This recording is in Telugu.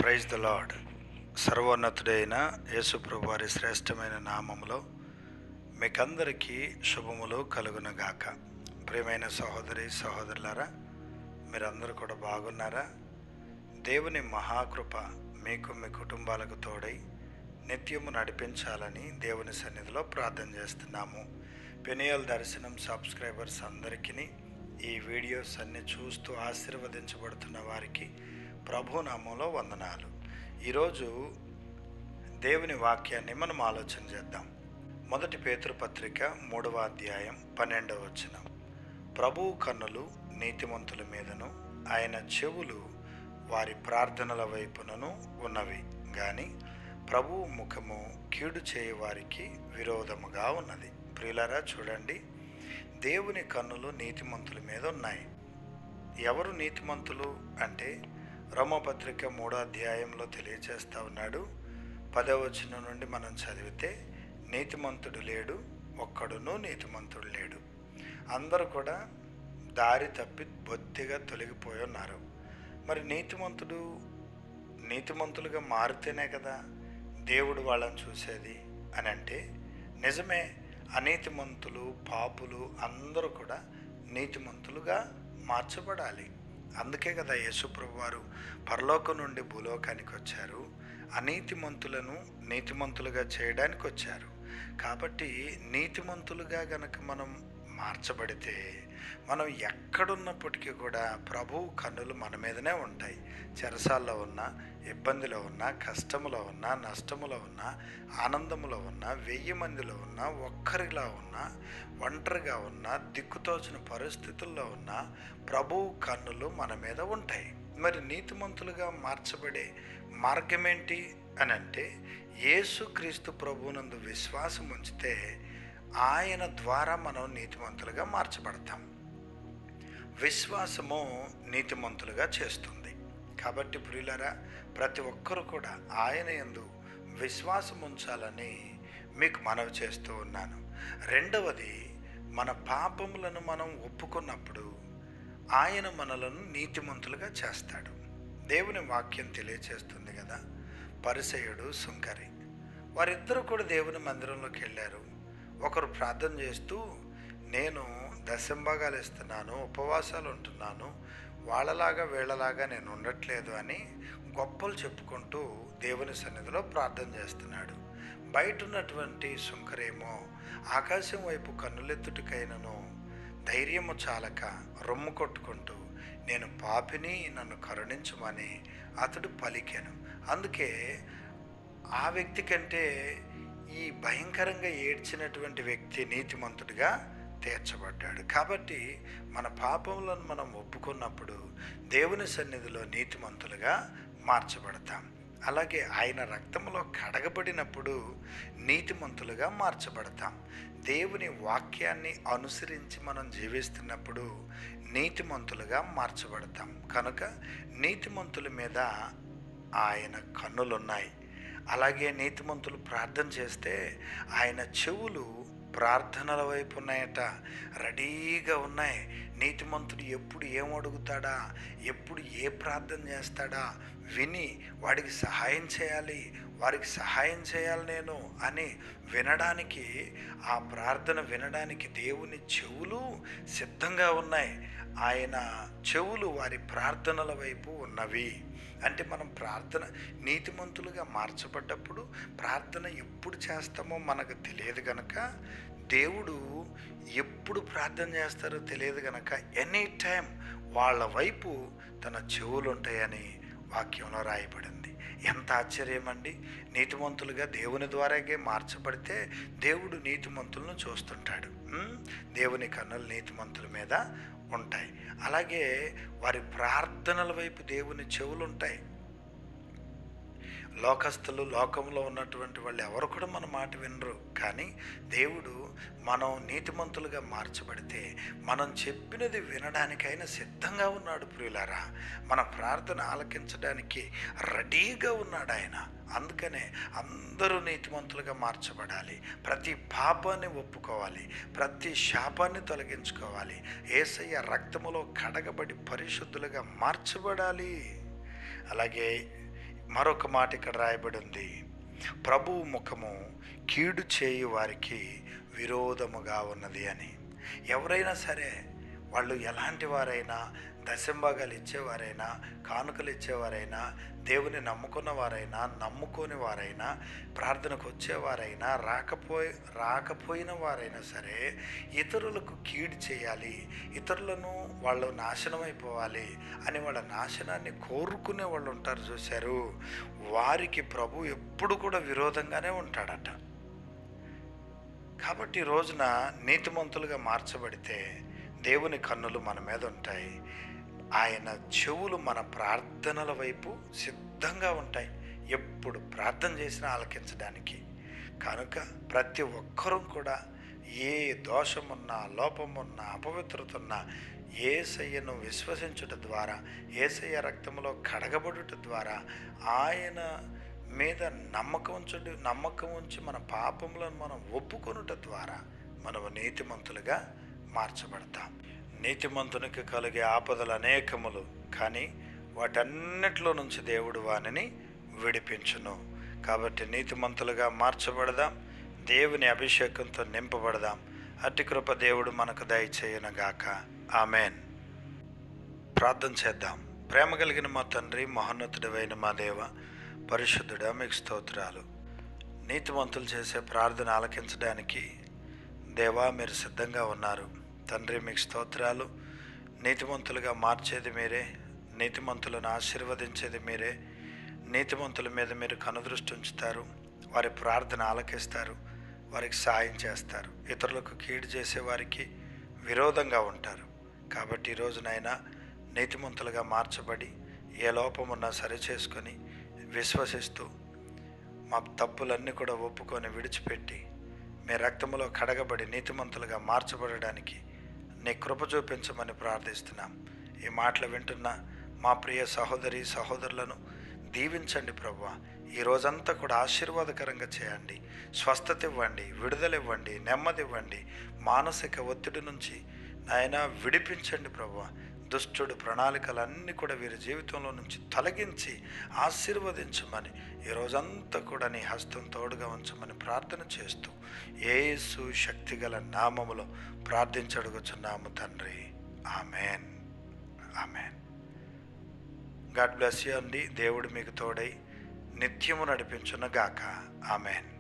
Praise the lord. సర్వోన్నతుడైన యేసుప్రభు వారి శ్రేష్టమైన నామములో మీకందరికీ శుభములు కలుగునగాక. ప్రియమైన సహోదరి సహోదరులారా, మీరందరూ కూడా బాగున్నారా? దేవుని మహాకృప మీకు మీ కుటుంబాలకు తోడై నిత్యము నడిపించాలని దేవుని సన్నిధిలో ప్రార్థన చేస్తున్నాము. పెనియల్ దర్శనం సబ్స్క్రైబర్స్ అందరికీ ఈ వీడియోస్ అన్ని చూస్తూ ఆశీర్వదించబడుతున్న వారికి ప్రభు నామంలో వందనాలు. ఈరోజు దేవుని వాక్యాన్ని మనం ఆలోచన చేద్దాం. 1 పేతురు పత్రిక 3వ అధ్యాయం 12వ వచనం. ప్రభువు కన్నులు నీతిమంతుల మీదను ఆయన చెవులు వారి ప్రార్థనల వైపునను ఉన్నవి, గాని ప్రభువు ముఖము కీడు చేయ వారికి విరోధముగా ఉన్నది. ప్రియులారా, చూడండి, దేవుని కన్నులు నీతిమంతుల మీద ఉన్నాయి. ఎవరు నీతిమంతులు అంటే రోమపత్రిక 3వ అధ్యాయంలో తెలియచేస్తూ ఉన్నాడు. 10వ వచనం నుండి మనం చదివితే, నీతిమంతుడు లేడు, ఒక్కడును నీతిమంతుడు లేడు, అందరూ కూడా దారి తప్పి బొత్తిగా తొలగిపోయి ఉన్నారు. మరి నీతిమంతులుగా మారితేనే కదా దేవుడు వాళ్ళని చూసేది అని అంటే నిజమే. అనీతిమంతులు, పాపులు అందరూ కూడా నీతిమంతులుగా మార్చబడాలి. అందుకే కదా యేసుప్రభు వారు పరలోకం నుండి భూలోకానికి వచ్చారు. అనీతిమంతులను నీతిమంతులుగా చేయడానికి వచ్చారు. కాబట్టి నీతిమంతులుగా గనక మనం మార్చబడితే మనం ఎక్కడున్నప్పటికీ కూడా ప్రభువు కన్నులు మన మీదనే ఉంటాయి. చెరసాల్లో ఉన్నా, ఇబ్బందిలో ఉన్నా, కష్టములో ఉన్నా, నష్టములో ఉన్నా, ఆనందములో ఉన్నా, 1000 మందిలో ఉన్నా, ఒక్కరిలా ఉన్నా, ఒంటరిగా ఉన్నా, దిక్కుతోచిన పరిస్థితుల్లో ఉన్నా ప్రభువు కన్నులు మన మీద ఉంటాయి. మరి నీతిమంతులుగా మార్చబడే మార్గం ఏంటి అని అంటే, యేసుక్రీస్తు ప్రభువునందు విశ్వాసం ఉంచితే ఆయన ద్వారా మనం నీతిమంతులుగా మార్చబడతాం. విశ్వాసము నీతిమంతులుగా చేస్తుంది. కాబట్టి ప్రియులారా, ప్రతి ఒక్కరు కూడా ఆయన యందు విశ్వాసం ఉంచాలని మీకు మనవి చేస్తూ ఉన్నాను. రెండవది, మన పాపములను మనం ఒప్పుకున్నప్పుడు ఆయన మనలను నీతిమంతులుగా చేస్తాడు. దేవుని వాక్యం తెలియచేస్తుంది కదా, పరిసయ్యుడు, సుంకరి వారిద్దరూ కూడా దేవుని మందిరంలోకి వెళ్ళారు. ఒకరు ప్రార్థన చేస్తూ, నేను దశంభాగాలు ఇస్తున్నాను, ఉపవాసాలు ఉంటున్నాను, వాళ్ళలాగా వీళ్ళలాగా నేను ఉండట్లేదు అని గొప్పలు చెప్పుకుంటూ దేవుని సన్నిధిలో ప్రార్థన చేస్తున్నాడు. బయట ఉన్నటువంటి సుంకరేమో ఆకాశం వైపు కన్నులెత్తుటికైనను ధైర్యము చాలక రొమ్ము కొట్టుకుంటూ, నేను పాపిని, నన్ను కరుణించమని అతడు పలికాను. అందుకే ఆ వ్యక్తి కంటే ఈ భయంకరంగా ఏడ్చినటువంటి వ్యక్తి నీతిమంతుడిగా తీర్చబడ్డాడు. కాబట్టి మన పాపములను మనం ఒప్పుకున్నప్పుడు దేవుని సన్నిధిలో నీతిమంతులుగా మార్చబడతాం. అలాగే ఆయన రక్తంలో కడగబడినప్పుడు నీతిమంతులుగా మార్చబడతాం. దేవుని వాక్యాన్ని అనుసరించి మనం జీవిస్తున్నప్పుడు నీతిమంతులుగా మార్చబడతాం. కనుక నీతిమంతుల మీద ఆయన కన్నులున్నాయి. అలాగే నీతిమంతులు ప్రార్థన చేస్తే ఆయన చెవులు ప్రార్థనల వైపు ఉన్నాయట, రెడీగా ఉన్నాయి. నీతిమంతుడు ఎప్పుడు ఏమడుగుతాడా, ఎప్పుడు ఏ ప్రార్థన చేస్తాడా విని వాడికి సహాయం చేయాలి, వారికి సహాయం చేయాలి నేను అని వినడానికి, ఆ ప్రార్థన వినడానికి దేవుని చెవులు సిద్ధంగా ఉన్నాయి. ఆయన చెవులు వారి ప్రార్థనల వైపు ఉన్నవి. అంటే మనం ప్రార్థన నీతిమంతులుగా మార్చబడ్డప్పుడు ప్రార్థన ఎప్పుడు చేస్తామో మనకు తెలియదు గనక, దేవుడు ఎప్పుడు ప్రార్థన చేస్తారో తెలియదు గనక ఎనీ టైం వాళ్ళ వైపు తన చెవులు ఉంటాయని వాక్యంలో రాయబడింది. ఎంత ఆశ్చర్యం అండి! నీతిమంతులుగా దేవుని ద్వారాగే మార్చబడితే దేవుడు నీతిమంతులను చూస్తుంటాడు. దేవుని కన్నులు నీతిమంతుల మీద ఉంటాయి. అలాగే వారి ప్రార్థనల వైపు దేవుని చెవులు ఉంటాయి. లోకస్తులు, లోకంలో ఉన్నటువంటి వాళ్ళు ఎవరు కూడా మన మాట వినరు. కానీ దేవుడు మనం నీతిమంతులుగా మార్చబడితే మనం చెప్పినది వినడానికైనా సిద్ధంగా ఉన్నాడు. ప్రియులారా, మన ప్రార్థన ఆలకించడానికి రెడీగా ఉన్నాడు ఆయన. అందుకనే అందరూ నీతిమంతులుగా మార్చబడాలి. ప్రతి పాపాన్ని ఒప్పుకోవాలి, ప్రతి శాపాన్ని తొలగించుకోవాలి, యేసయ్య రక్తములో కడగబడి పరిశుద్ధులుగా మార్చబడాలి. అలాగే మరొక మాట ఇక్కడ రాయబడి ఉంది, ప్రభువు ముఖము కీడు చేయు వారికి విరోధముగా ఉన్నది అని. ఎవరైనా సరే, వాళ్ళు ఎలాంటి వారైనా, దశంభాగాలు ఇచ్చేవారైనా, కానుకలు ఇచ్చేవారైనా, దేవుని నమ్ముకున్న వారైనా, నమ్ముకోని వారైనా, ప్రార్థనకు వచ్చేవారైనా, రాకపోయిన వారైనా సరే, ఇతరులకు కీడు చేయాలి, ఇతరులను వాళ్ళు నాశనం అయిపోవాలి అని వాళ్ళ నాశనాన్ని కోరుకునే వాళ్ళు ఉంటారు చూశారు, వారికి ప్రభు ఎప్పుడు కూడా విరోధంగానే ఉంటాడట. కాబట్టి ఈ రోజున నీతిమంతులుగా మార్చబడితే దేవుని కన్నులు మన మీద ఉంటాయి. ఆయన చెవులు మన ప్రార్థనల వైపు సిద్ధంగా ఉంటాయి, ఎప్పుడు ప్రార్థన చేసినా ఆలకించడానికి. కనుక ప్రతి ఒక్కరూ కూడా ఏ దోషమున్నా, లోపమున్నా, అపవిత్రత ఉన్నా యేసయ్యను విశ్వసించుట ద్వారా, యేసయ్య రక్తంలో కడగబడుట ద్వారా, ఆయన మీద నమ్మకం ఉంచి మన పాపములను మనం ఒప్పుకొనుట ద్వారా మనము నీతిమంతులుగా మార్చబడతాం. నీతిమంతునికి కలిగే ఆపదలు అనేకములు, కానీ వాటన్నిటిలో నుంచి దేవుడు వానిని విడిపించును. కాబట్టి నీతిమంతులుగా మార్చబడదాం, దేవుని అభిషేకంతో నింపబడదాం. అట్టి కృప దేవుడు మనకు దయచేయునుగాక. ఆమెన్. ప్రార్థన చేద్దాం. ప్రేమ కలిగిన మా తండ్రి, మహోన్నతుడైన మా దేవ, పరిశుద్ధుడా, మీకు స్తోత్రాలు. నీతిమంతులు చేసే ప్రార్థన ఆలకించడానికి దేవా మీరు సిద్ధంగా ఉన్నారు. తండ్రి మీకు స్తోత్రాలు. నీతిమంతులుగా మార్చేది మీరే, నీతిమంతులను ఆశీర్వదించేది మీరే. నీతిమంతుల మీద మీరు కనుదృష్టి ఉంచుతారు, వారి ప్రార్థన ఆలకిస్తారు, వారికి సాయం చేస్తారు. ఇతరులకు కీడు చేసే వారికి విరోధంగా ఉంటారు. కాబట్టి ఈరోజునైనా నీతిమంతులుగా మార్చబడి ఏ లోపమున్నా సరి చేసుకొని విశ్వసిస్తూ మా తప్పులన్నీ కూడా ఒప్పుకొని విడిచిపెట్టి మీ రక్తములో కడగబడి నీతిమంతులుగా మార్చబడడానికి నీ కృప చూపించమని ప్రార్థిస్తున్నాం. ఈ మాటలు వింటున్న మా ప్రియ సహోదరి సహోదరులను దీవించండి ప్రభువా. ఈ రోజంతా కూడా ఆశీర్వాదకరంగా చేయండి, స్వస్థత ఇవ్వండి, విడుదల ఇవ్వండి, నెమ్మది ఇవ్వండి, మానసిక ఒత్తిడి నుంచి నాయన విడిపించండి ప్రభువా. దుష్టుడు ప్రణాళికలన్నీ కూడా వీరి జీవితంలో నుంచి తొలగించి ఆశీర్వదించమని ఈ రోజంతా కూడా నీ హస్తం తోడుగా ఉంచమని ప్రార్థన చేస్తూ యేసు శక్తిగల నామములో ప్రార్థించడుగుచున్నాము తండ్రి. Amen. Amen. God bless you అండి. దేవుడు మీకు తోడై నిత్యము నడిపించును గాక. ఆమెన్.